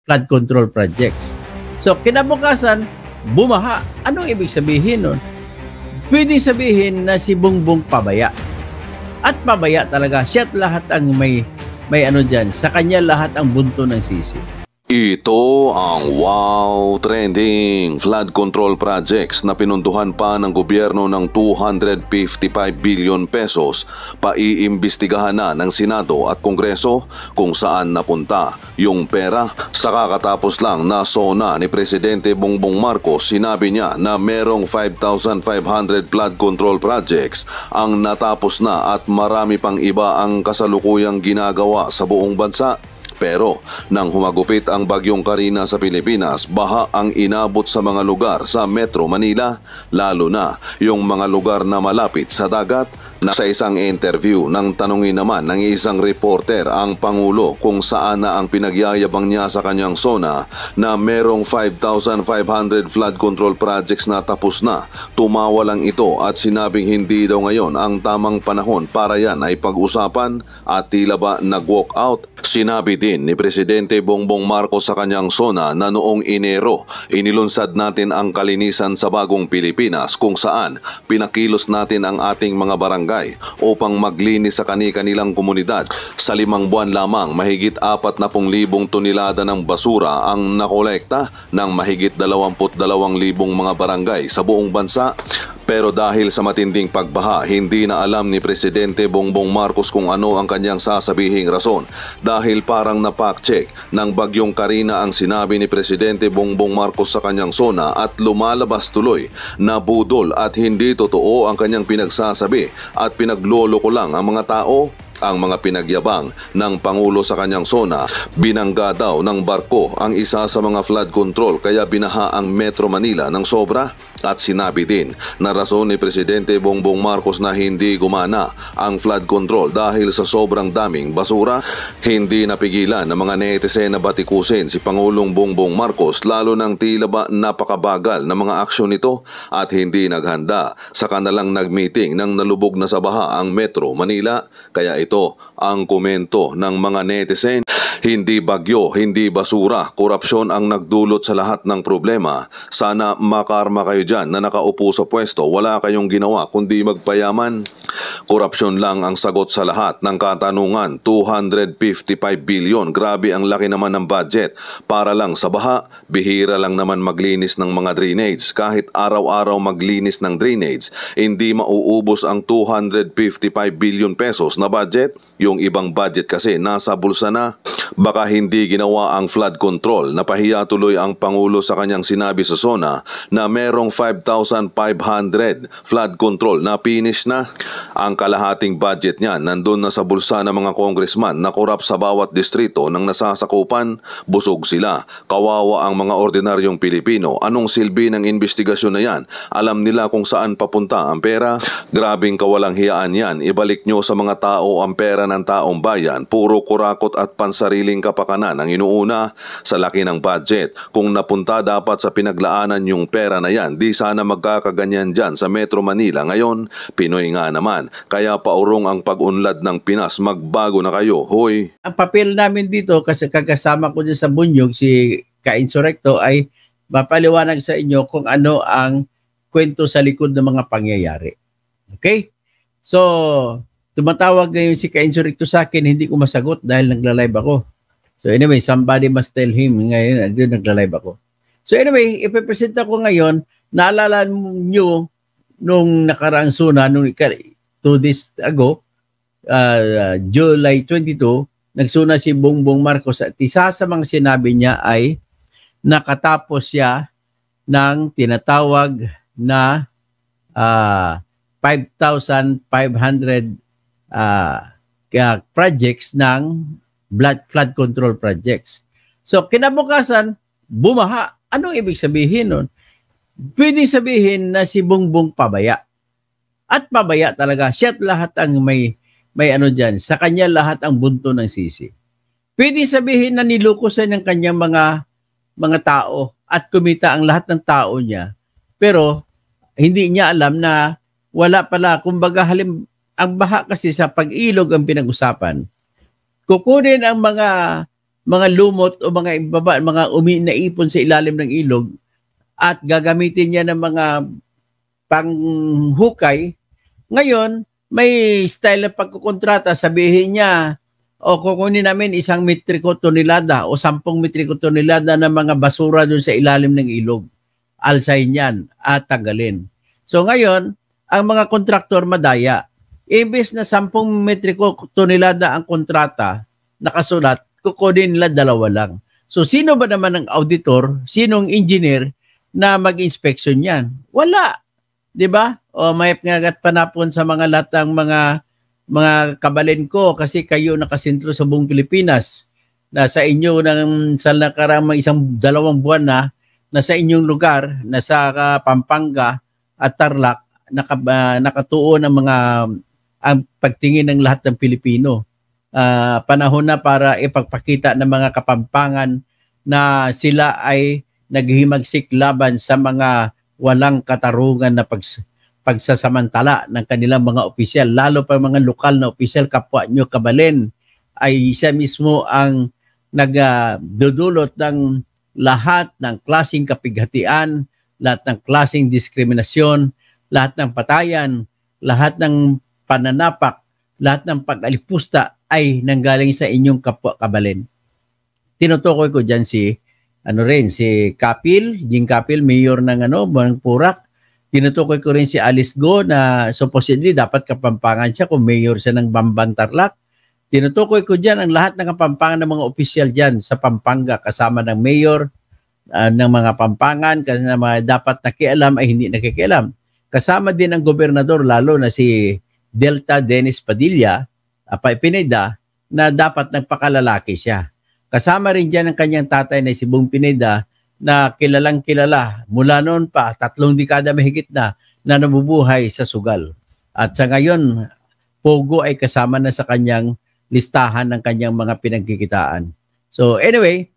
flood control projects. So kinabukasan, bumaha. Anong ibig sabihin nun? Pwede sabihin na si Bongbong pabaya. At pabaya talaga. Siya't lahat ang may ano dyan. Sa kanya lahat ang bunto ng sisi. Ito ang Wow Trending Flood Control Projects na pinuntuhan pa ng gobyerno ng 255 billion pesos. Paiimbestigahan na ng Senado at Kongreso kung saan napunta yung pera. Sa kakatapos lang na SONA ni Presidente Bongbong Marcos, sinabi niya na merong 5,500 flood control projects ang natapos na at marami pang iba ang kasalukuyang ginagawa sa buong bansa. Pero nang humagupit ang bagyong Karina sa Pilipinas, baha ang inabot sa mga lugar sa Metro Manila, lalo na yung mga lugar na malapit sa dagat. Na sa isang interview nang tanungin naman ng isang reporter ang Pangulo kung saan na ang pinagyayabang niya sa kanyang SONA na merong 5,500 flood control projects na tapos na, tumawa lang ito at sinabing hindi daw ngayon ang tamang panahon para yan ay pag-usapan at tila ba nag-walk out. Sinabi din ni Presidente Bongbong Marcos sa kanyang SONA na noong Enero, inilunsad natin ang kalinisan sa bagong Pilipinas kung saan pinakilos natin ang ating mga barangay upang maglinis sa kani-kanilang komunidad. Sa 5 buwan lamang, mahigit 40,000 tonelada ng basura ang nakolekta ng mahigit 22,000 mga barangay sa buong bansa. Pero dahil sa matinding pagbaha, hindi na alam ni Presidente Bongbong Marcos kung ano ang kanyang sasabihing rason. Dahil parang napak-check ng bagyong Karina ang sinabi ni Presidente Bongbong Marcos sa kanyang SONA at lumalabas tuloy na budol at hindi totoo ang kanyang pinagsasabi at pinagloloko lang ang mga tao. Ang mga pinagyabang ng Pangulo sa kanyang SONA, binangga daw ng barko ang isa sa mga flood control kaya binaha ang Metro Manila ng sobra. At sinabi din na rason ni Presidente Bongbong Marcos na hindi gumana ang flood control dahil sa sobrang daming basura. Hindi napigilan ng mga netizen na batikusin si Pangulong Bongbong Marcos lalo ng tila ba napakabagal na mga aksyon nito at hindi naghanda. Saka na lang nagmeeting nang nalubog na sa baha ang Metro Manila. Kaya ito ang komento ng mga netizen. Hindi bagyo, hindi basura, korupsyon ang nagdulot sa lahat ng problema. Sana makarma kayo dyan na nakaupo sa pwesto, wala kayong ginawa kundi magpayaman. Korupsyon lang ang sagot sa lahat ng katanungan. 255 billion, grabe ang laki naman ng budget. Para lang sa baha, bihira lang naman maglinis ng mga drainage. Kahit araw-araw maglinis ng drainage, hindi mauubos ang 255 billion pesos na budget. Yung ibang budget kasi nasa bulsa na. Baka hindi ginawa ang flood control. Napahiya tuloy ang Pangulo sa kanyang sinabi sa SONA na merong 5,500 flood control na finish na. Ang kalahating budget niya nandun na sa bulsa ng mga congressman na korap sa bawat distrito ng nasasakupan. Busog sila. Kawawa ang mga ordinaryong Pilipino. Anong silbi ng investigasyon na yan? Alam nila kung saan papunta ang pera? Grabing kawalang hiyaan yan. Ibalik nyo sa mga tao ang pera ng taong bayan. Puro kurakot at pansariling kapakanan ang inuuna sa laki ng budget. Kung napunta dapat sa pinaglaanan yung pera na yan, di sana magkakaganyan dyan sa Metro Manila. Ngayon, Pinoy nga naman. Kaya paurong ang pag-unlad ng Pinas. Magbago na kayo, hoy! Ang papel namin dito, kasi kakasama ko dyan sa Bunyog, si Ka-Insurrecto, ay mapaliwanag sa inyo kung ano ang kwento sa likod ng mga pangyayari. Okay? So, tumatawag ngayon si Ka-Insurrecto sa akin, hindi ko masagot dahil nagla-live ako. So anyway, somebody must tell him. Ngayon, nagla-live ako. So anyway, ipipresent ko ngayon, naalala nyo nung nakaraang SONA, nung 2 days ago, July 22, nagsuna si Bongbong Marcos at isa sa mga sinabi niya ay nakatapos siya ng tinatawag na 5,500 projects ng flood control projects. So kinabukasan, bumaha. Anong ibig sabihin nun? Pwede sabihin na si Bongbong pabaya. At pabaya talaga. Siya't lahat ang may ano dyan. Sa kanya lahat ang bunto ng sisi. Pwede sabihin na nilukusan ng kanyang mga tao at kumita ang lahat ng tao niya. Pero hindi niya alam na wala pala. Kumbaga ang baha kasi sa pag-ilog ang pinag-usapan. Kukunin ang mga lumot o mga ibaba, mga naipon sa ilalim ng ilog at gagamitin niya ng mga panghukay. Ngayon, may style ng pagkukontrata, sabihin niya, o kukunin namin 1 metriko tonelada o 10 metriko tonelada ng mga basura doon sa ilalim ng ilog. Alsayin yan at tanggalin. So ngayon, ang mga kontraktor madaya. Imbes na 10 metriko tonelada ang kontrata nakasulat, kukunin nila 2 lang. So sino ba naman ang auditor, sinong engineer na mag-inspection yan? Wala. 'Di ba? O mayap nga gat panapon sa mga latang mga kabalin ko kasi kayo nakasentro sa buong Pilipinas. Nasa inyo sa nakarang 1-2 buwan na sa inyong lugar, nasa Pampanga at Tarlac, nakatuon ang pagtingin ng lahat ng Pilipino. Panahon na para ipagpakita ng mga Kapampangan na sila ay naghimagsik laban sa mga walang katarungan na pagsasamantala ng kanilang mga opisyal, lalo pa mga lokal na opisyal, kapwa nyo kabalin, ay siya mismo ang nagdudulot ng lahat ng klaseng kapighatian, lahat ng klaseng diskriminasyon, lahat ng patayan, lahat ng pananapak, lahat ng pag-alipusta ay nanggaling sa inyong kapwa kabalin. Tinutukoy ko dyan si Kapil, Jing Kapil, mayor ng Purak. Tinutukoy ko rin si Alice Go na supposedly dapat Kapampangan siya kung mayor siya ng Bambang Tarlac. Tinutukoy ko dyan ang lahat ng Kapampangan ng mga opisyal dyan sa Pampanga kasama ng mayor ng mga Pampangan kasi na mga dapat nakialam ay hindi nakikialam. Kasama din ang gobernador lalo na si Delta Dennis Padilla, Pineda, na dapat nagpakalalaki siya. Kasama rin dyan ang kanyang tatay na si Bong Pineda na kilalang kilala mula noon pa 3 dekada mahigit na nabubuhay sa sugal. At sa ngayon, Pogo ay kasama na sa kanyang listahan ng kanyang mga pinagkikitaan. So anyway,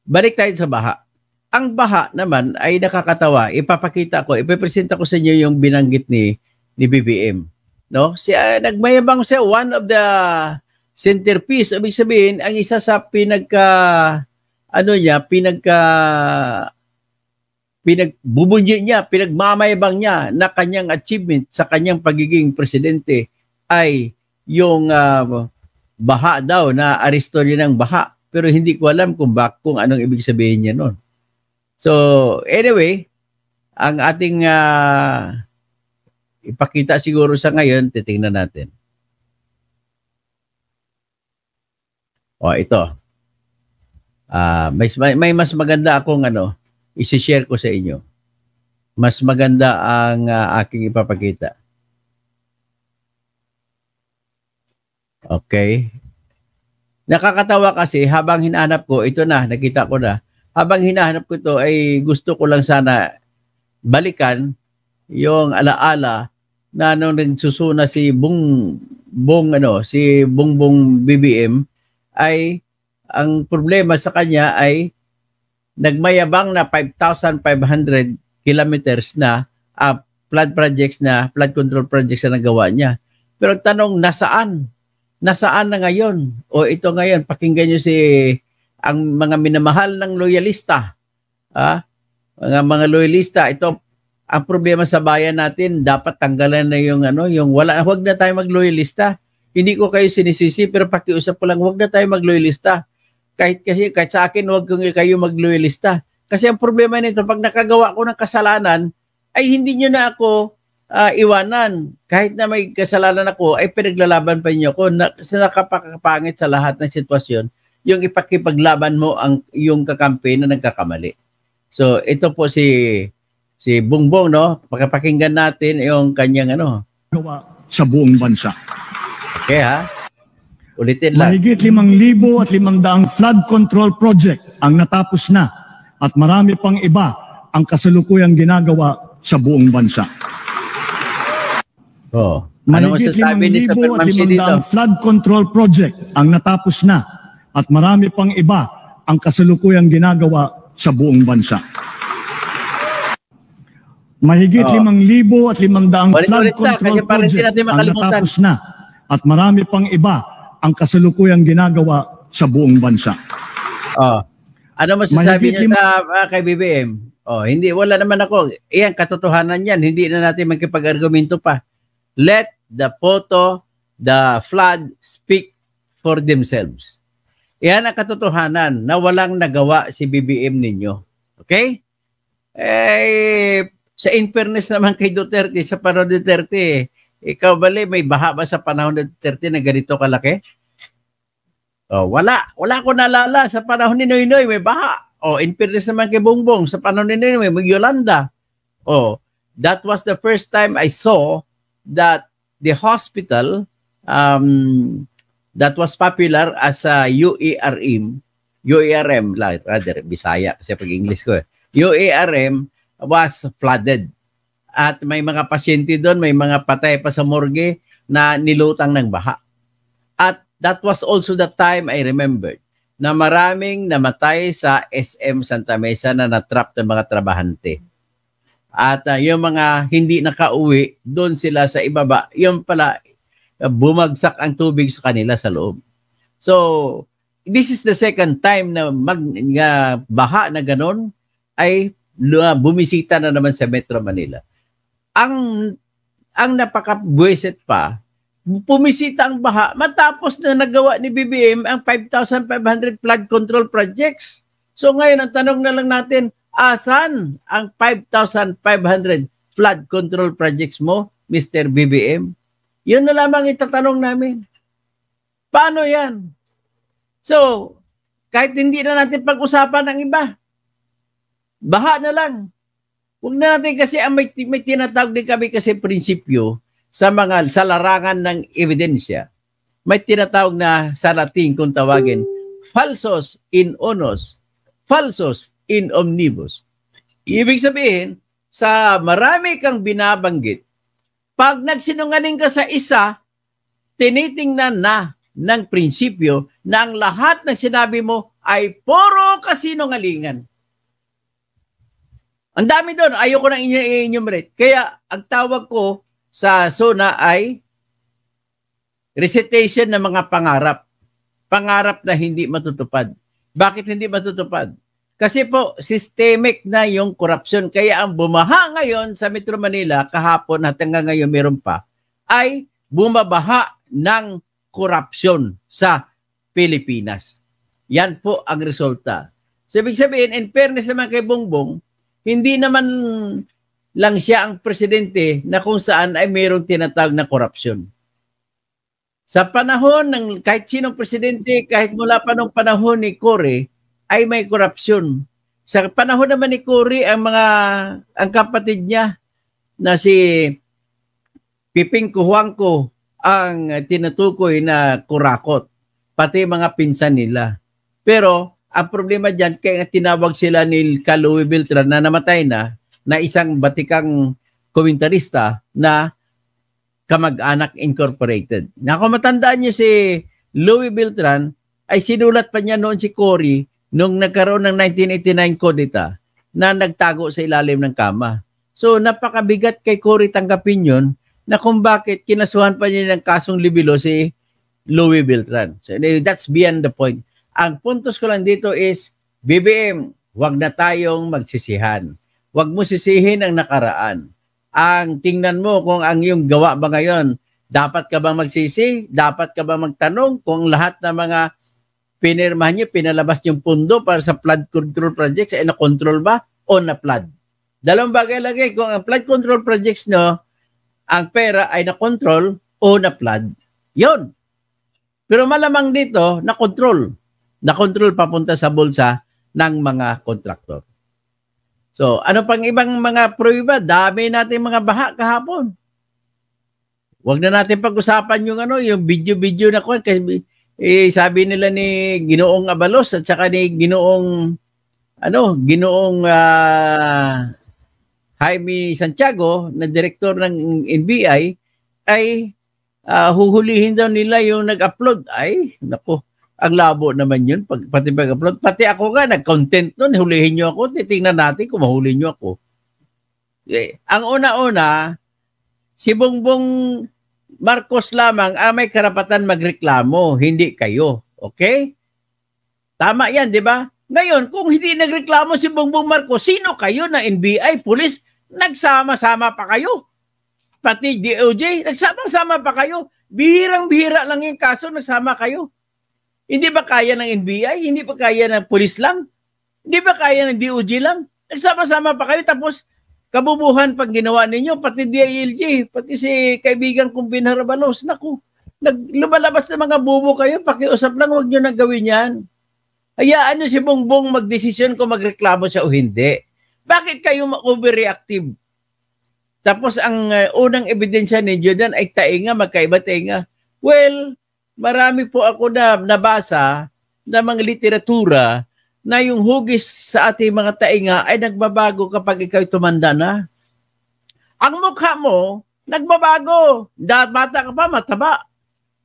balik tayo sa baha. Ang baha naman ay nakakatawa. Ipipresenta ko sa inyo yung binanggit ni BBM. No? Nagmayabang siya, one of the centerpiece. Ibig sabihin, ang isa sa pinagbubunyi niya, pinagmamayabang niya na kanyang achievement sa kanyang pagiging presidente ay yung baha daw, na aresto niya ng baha. Pero hindi ko alam kung anong ibig sabihin niya noon. So, anyway, ang ating ipakita siguro sa ngayon, titingnan natin. Ito. May mas maganda akong isi-share ko sa inyo. Mas maganda ang aking ipapakita. Okay. Nakakatawa kasi habang hinahanap ko, ito na, nakita ko na. Habang hinahanap ko ito ay gusto ko lang sana balikan yung alaala na nung nagsusuna si Bongbong BBM ay ang problema sa kanya ay nagmayabang na 5,500 kilometers na flood control projects na nagawa niya. Pero ang tanong, nasaan? Nasaan na ngayon? O ito ngayon, pakinggan nyo ang mga minamahal ng loyalista. Mga loyalista, ito, ang problema sa bayan natin, dapat tanggalan na yung huwag na tayo magloyalista. Hindi ko kayo sinisisi, pero pakiusap ko lang, huwag na tayo magloyalista. Kahit sa akin, huwag kayo magloyalista. Kasi ang problema nito, pag nakagawa ko ng kasalanan, ay hindi nyo na ako iwanan. Kahit na may kasalanan ako, ay pinaglalaban pa niyo ako. Nakapangit sa lahat ng sitwasyon, yung ipakipaglaban mo ang yung kakampi na nagkakamali. So, ito po si Bongbong, no? Pakinggan natin yung kanyang gawa sa buong bansa. Okay, ha? Ulitin lang. Mahigit 5,500 flood control project ang natapos na at marami pang iba ang kasalukuyang ginagawa sa buong bansa. Ano masasabi ni sa Permansi dito? Flood control project ang natapos na at marami pang iba ang kasalukuyang ginagawa sa buong bansa. Mahigit 5,500 flood control project ang natapos na at marami pang iba ang kasalukuyang ginagawa sa buong bansa. Oh. Ano masasabi Mahigit niyo sa kay BBM? Oh, hindi, wala naman ako. Iyan, katotohanan yan. Hindi na natin magkipag-argumento pa. Let the photo, the flood speak for themselves. Iyan ang katotohanan na walang nagawa si BBM ninyo. Okay? Sa in-fairness naman kay Duterte, sa panahon ni Duterte, ikaw bali, may baha ba sa panahon ni Duterte na ganito kalaki? Oh, wala. Wala ko nalala sa panahon ni Noynoy, may baha. Oh, in fairness naman kay Bongbong, sa panahon ni Noynoy, may Yolanda. Oh, that was the first time I saw that the hospital that was popular as a UARM, rather, Bisaya, kasi pag-English ko UARM was flooded. At may mga pasyente doon, may mga patay pa sa morgue na nilutang ng baha. At that was also the time I remembered na maraming namatay sa SM Santa Mesa na natrap ng mga trabahante. At yung mga hindi nakauwi, doon sila sa ibaba, yung pala, bumagsak ang tubig sa kanila sa loob. So, this is the second time na baha na ganon ay bumisita na naman sa Metro Manila. Ang napakabwisit pa, pumisita ang baha matapos na nagawa ni BBM ang 5,500 flood control projects. So ngayon, ang tanong na lang natin, asan ang 5,500 flood control projects mo, Mr. BBM? Yun na lamang itatanong namin. Paano yan? So, kahit hindi na natin pag-usapan ang iba, baha na lang. Huwag na natin kasi may tinatawag din kami kasi prinsipyo sa larangan ng ebidensya. May tinatawag na sa Latin kung tawagin, falsos in unos, falsos in omnibus. Ibig sabihin, sa marami kang binabanggit, pag nagsinungaling ka sa isa, tinitingnan na ng prinsipyo na ang lahat ng sinabi mo ay puro kasinungalingan. Ang dami doon, ayoko nang i-enumerate. Kaya ang tawag ko sa SONA ay recitation ng mga pangarap. Pangarap na hindi matutupad. Bakit hindi matutupad? Kasi po, systemic na yung corruption. Kaya ang bumaha ngayon sa Metro Manila, kahapon at hanggang ngayon meron pa, ay bumabaha ng corruption sa Pilipinas. Yan po ang resulta. So, ibig sabihin, in fairness naman kay Bongbong, hindi naman lang siya ang presidente na kung saan ay mayroong tinatawag na korupsyon. Sa panahon ng kahit sinong presidente, kahit mula pa nung panahon ni Cory, ay may korupsyon. Sa panahon naman ni Cory, ang kapatid niya na si Piping Kuhuangco ang tinutukoy na kurakot, pati mga pinsan nila. Pero ang problema dyan, kaya tinawag sila ni Louis Beltran na namatay na isang batikang komentarista na Kamag-anak Incorporated. Na kung matandaan niyo si Louis Beltran, ay sinulat pa niya noon si Cory nung nagkaroon ng 1989 kudeta na nagtago sa ilalim ng kama. So napakabigat kay Cory tanggapin yun na kung bakit kinasuhan pa niya ng kasong libelo si Louis Beltran. So that's beyond the point. Ang puntos ko lang dito is, BBM, huwag na tayong magsisihan. Huwag mo sisihin ang nakaraan. Ang tingnan mo kung ang iyong gawa ba ngayon, dapat ka ba magsisi? Dapat ka ba magtanong kung lahat ng mga pinirmahan niyo, pinalabas yung pundo para sa flood control projects, ay na-control ba o na-flood? Dalawang bagay lagi, kung ang flood control projects no, ang pera ay na-control o na-flood. Yun. Pero malamang dito, na-control. Na-control papunta sa bulsa ng mga kontraktor. So, ano pang ibang mga prueba? Dami natin mga baha kahapon. Huwag na natin pag-usapan yung video-video na ko. Kasi sabi nila ni Ginoong Abalos at saka ni Ginoong Jaime Santiago na direktor ng NBI ay huhulihin daw nila yung nag-upload. Ay, naku. Ang labo naman yun, pati pag-upload. Pati ako nga, nag-content nun, hulihin nyo ako, titingnan natin kung mahuli nyo ako. Ang una-una, si Bongbong Marcos lamang ang may karapatan magreklamo, hindi kayo. Okay? Tama yan, di ba? Ngayon, kung hindi nagreklamo si Bongbong Marcos, sino kayo na NBI, pulis, nagsama-sama pa kayo? Pati DOJ, nagsama-sama pa kayo? Bihirang-bihira lang yung kaso, nagsama kayo. Hindi ba kaya ng NBI? Hindi ba kaya ng pulis lang? Hindi ba kaya ng DOJ lang? Nagsama-sama pa kayo, tapos kabubuhan pag ginawa ninyo, pati DILG, pati si kaibigan kong Binarabalos, naku, lumalabas na mga bubo kayo, pakiusap lang, huwag nyo nang gawin yan. Hayaan nyo si Bongbong magdesisyon kung magreklamo siya o hindi. Bakit kayo overreactive? Tapos ang unang ebidensya ninyo dyan ay tainga, magkaiba tainga. Well, marami po ako na nabasa na mga literatura na yung hugis sa ating mga tainga ay nagbabago kapag ikaw tumanda na. Ang mukha mo, nagbabago. Bata ka pa, mataba.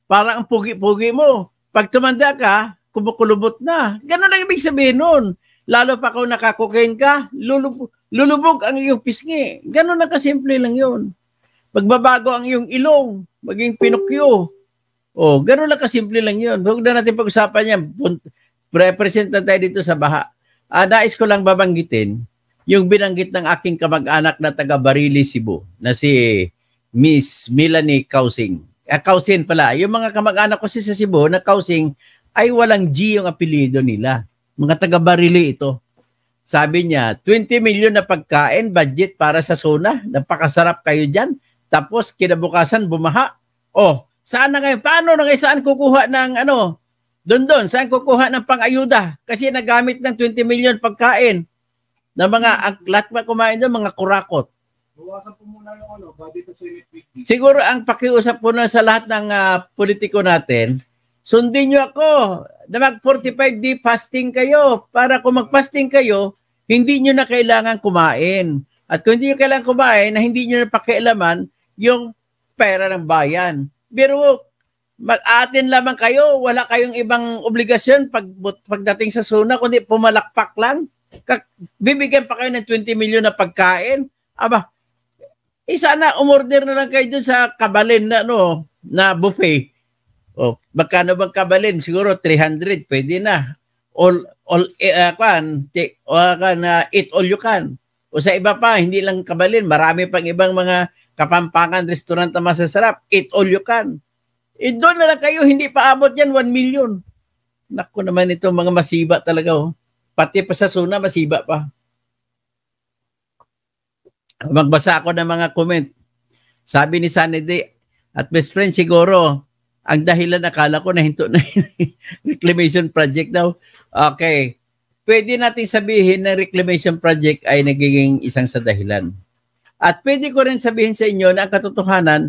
Parang ang pugi-pugi mo. Pag tumanda ka, kumukulubot na. Ganun ang ibig sabihin nun. Lalo pa kung nakakokain ka, lulubog ang iyong pisngi. Ganun ang kasimple lang yun. Magbabago ang iyong ilong, maging Pinocchio. O, ganun lang kasimple lang yun. Huwag na natin pag-usapan yan. Represent na tayo dito sa baha. Nais ko lang babanggitin yung binanggit ng aking kamag-anak na taga Barili, Cebu, na si Miss Melanie Kausing. Kausin pala. Yung mga kamag-anak ko sa Cebu na Kausing ay walang G yung apelido nila. Mga taga Barili ito. Sabi niya, 20 million na pagkain, budget para sa SONA. Napakasarap kayo dyan. Tapos kinabukasan bumaha. Oh, saan na ngayon? Paano na ngayon? Saan kukuha ng ano? Doon, saan kukuha ng pang-ayuda? Kasi nagamit ng 20 million pagkain na mga lahat ba kumain doon, mga kurakot. Bawasan po muna yung budget sa Senate weekly. Siguro ang pakiusap po na sa lahat ng politiko natin, sundin nyo ako na mag 45-day fasting kayo para kung mag-fasting kayo, hindi nyo na kailangan kumain. At kung hindi nyo kailangan kumain, na hindi nyo na pakialaman yung pera ng bayan. Pero mag-atin lamang kayo, wala kayong ibang obligasyon pagdating sa SONA, kundi pumalakpak lang. Bibigyan pa kayo ng 20 million na pagkain. Aba, sana umorder na lang kayo dun sa Kabalin na, na buffet. O, magkano bang Kabalin? Siguro 300, pwede na. Eat all you can. O sa iba pa, hindi lang Kabalin, marami pang ibang mga Kapampangan restaurant na masasarap. Eat all you can. Doon na lang kayo, hindi pa abot yan, 1 million. Naku naman ito, mga masiba talaga. Oh. Pati pa sa SONA, masiba pa. Magbasa ako ng mga comment. Sabi ni Sunny Day, at best friend siguro, ang dahilan akala ko na hinto na reclamation project daw. Okay. Pwede natin sabihin na reclamation project ay nagiging isang sa dahilan. At pwede ko rin sabihin sa inyo na ang katotohanan,